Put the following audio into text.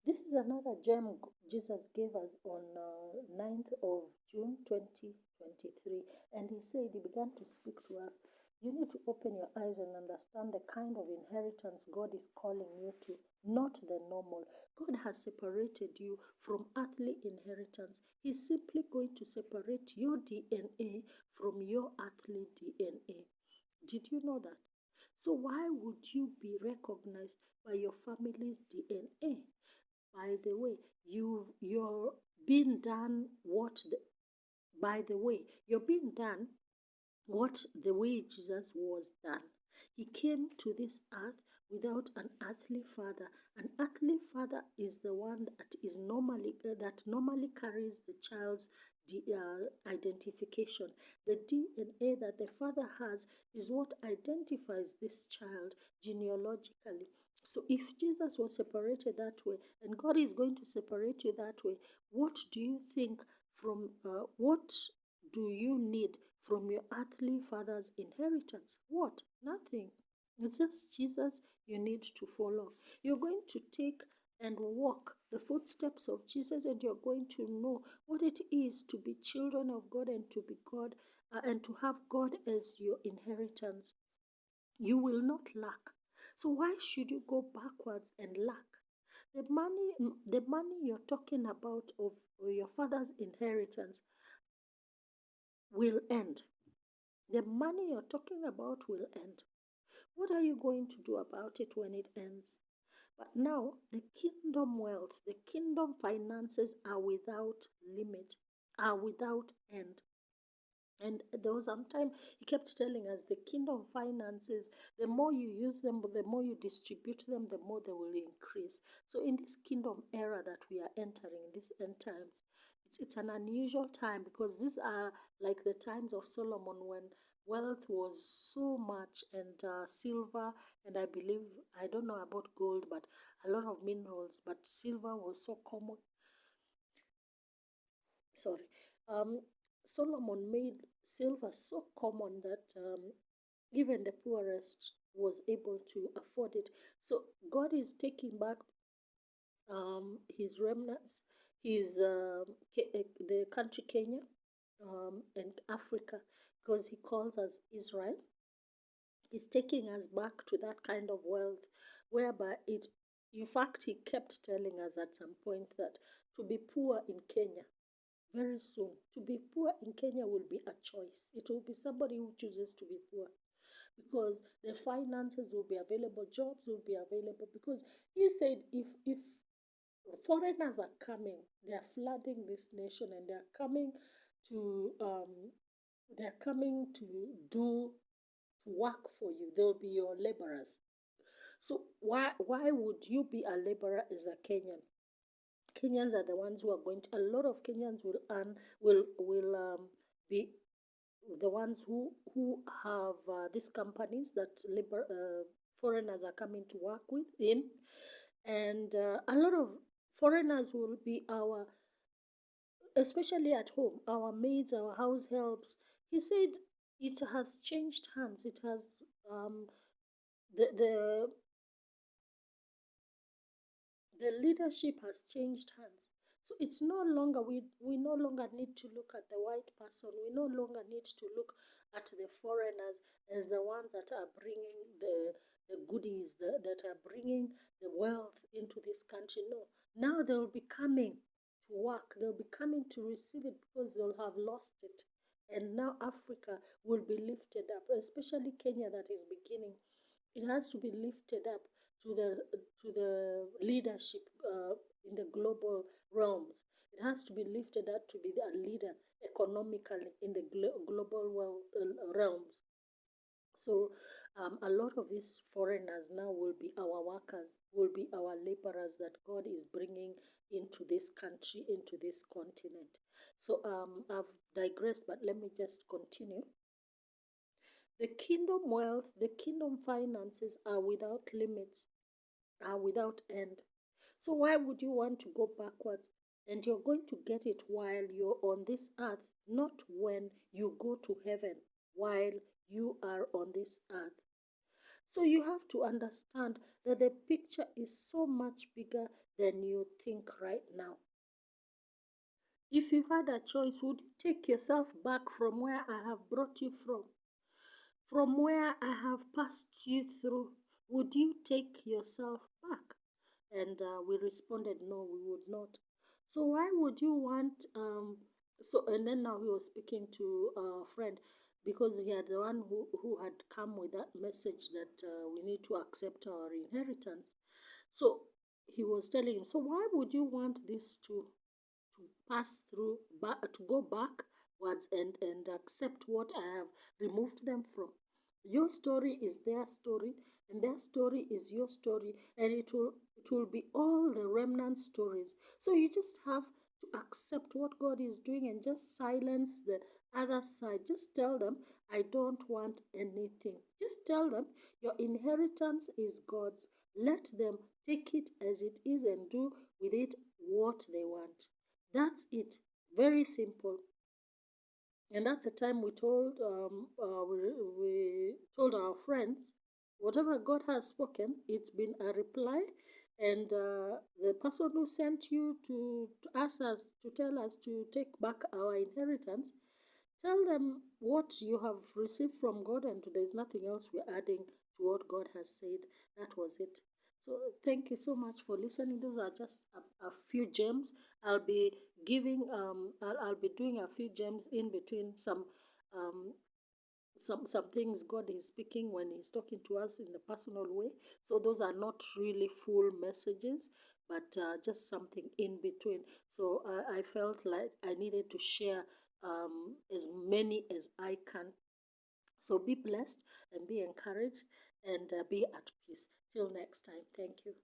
This is another gem Jesus gave us on 9th of June 2023. And he said, he began to speak to us. You need to open your eyes and understand the kind of inheritance God is calling you to, not the normal. God has separated you from earthly inheritance. He's simply going to separate your DNA from your earthly DNA. Did you know that? So why would you be recognized by your family's DNA? By the way, you're being done by the way, you're being done what the way Jesus was done. He came to this earth without an earthly father. An earthly father is the one that normally carries the child's identification. The DNA that the father has is what identifies this child genealogically. So if Jesus was separated that way, and God is going to separate you that way, what do you think what do you need from your earthly father's inheritance? What? Nothing. It's just Jesus you need to follow. You're going to take and walk the footsteps of Jesus, and you're going to know what it is to be children of God and to be God and to have God as your inheritance. You will not lack. So why should you go backwards and lack? The money you're talking about of your father's inheritance will end. The money you're talking about will end. What are you going to do about it when it ends? But now, the kingdom wealth, the kingdom finances are without limit, are without end. And there was some time he kept telling us the kingdom finances, the more you use them, the more you distribute them, the more they will increase. So in this kingdom era that we are entering, these end times, it's an unusual time because these are like the times of Solomon when wealth was so much and silver, and I believe, I don't know about gold, but a lot of minerals, but silver was so common. Sorry. Um, Solomon made silver so common that even the poorest was able to afford it. So God is taking back his remnants, the country Kenya and Africa, because he calls us Israel. He's taking us back to that kind of wealth whereby in fact, he kept telling us at some point that to be poor in Kenya very soon, to be poor in Kenya will be a choice. It will be somebody who chooses to be poor because the finances will be available, jobs will be available. Because he said, if foreigners are coming, they are flooding this nation, and to they are coming to do to work for you. They'll be your laborers. So why would you be a laborer as a Kenyan? Kenyans are the ones who are going to. A lot of Kenyans will earn will be the ones who have these companies that foreigners are coming to work with in, and a lot of foreigners will be our, especially at home, our maids, our house helps. He said it has changed hands. It has the the leadership has changed hands. So it's no longer, we no longer need to look at the white person. We no longer need to look at the foreigners as the ones that are bringing the goodies, that are bringing the wealth into this country. No, now they'll be coming to work. They'll be coming to receive it because they'll have lost it. And now Africa will be lifted up, especially Kenya that is beginning. It has to be lifted up to the leadership in the global realms. It has to be lifted up to be a leader economically in the global realms. So a lot of these foreigners now will be our workers, will be our laborers that God is bringing into this country, into this continent. So I've digressed, but let me just continue. The kingdom wealth, the kingdom finances are without limits, are without end. So why would you want to go backwards? And you're going to get it while you're on this earth, not when you go to heaven, while you are on this earth. So you have to understand that the picture is so much bigger than you think right now. If you had a choice, would you take yourself back from where I have brought you from where I have passed you through? Would you take yourself back? And we responded, no, we would not. So why would you want, and then now he was speaking to a friend because he had the one who had come with that message that we need to accept our inheritance. So he was telling him, so why would you want this to pass through, to go backwards and accept what I have removed them from? Your story is their story, and their story is your story, and it will be all the remnant stories. So you just have to accept what God is doing and just silence the other side. Just tell them, I don't want anything. Just tell them your inheritance is God's. Let them take it as it is and do with it what they want. That's it. Very simple. And that's the time we told our friends, whatever God has spoken, it's been a reply. And the person who sent you to ask us to tell us to take back our inheritance, tell them what you have received from God, and there's nothing else we're adding to what God has said. That was it. So thank you so much for listening. Those are just a few gems. I'll be I'll be doing a few gems in between um, some things God is speaking when He's talking to us in the personal way. So those are not really full messages, but just something in between. So I felt like I needed to share as many as I can. So be blessed and be encouraged and be at peace. Till next time. Thank you.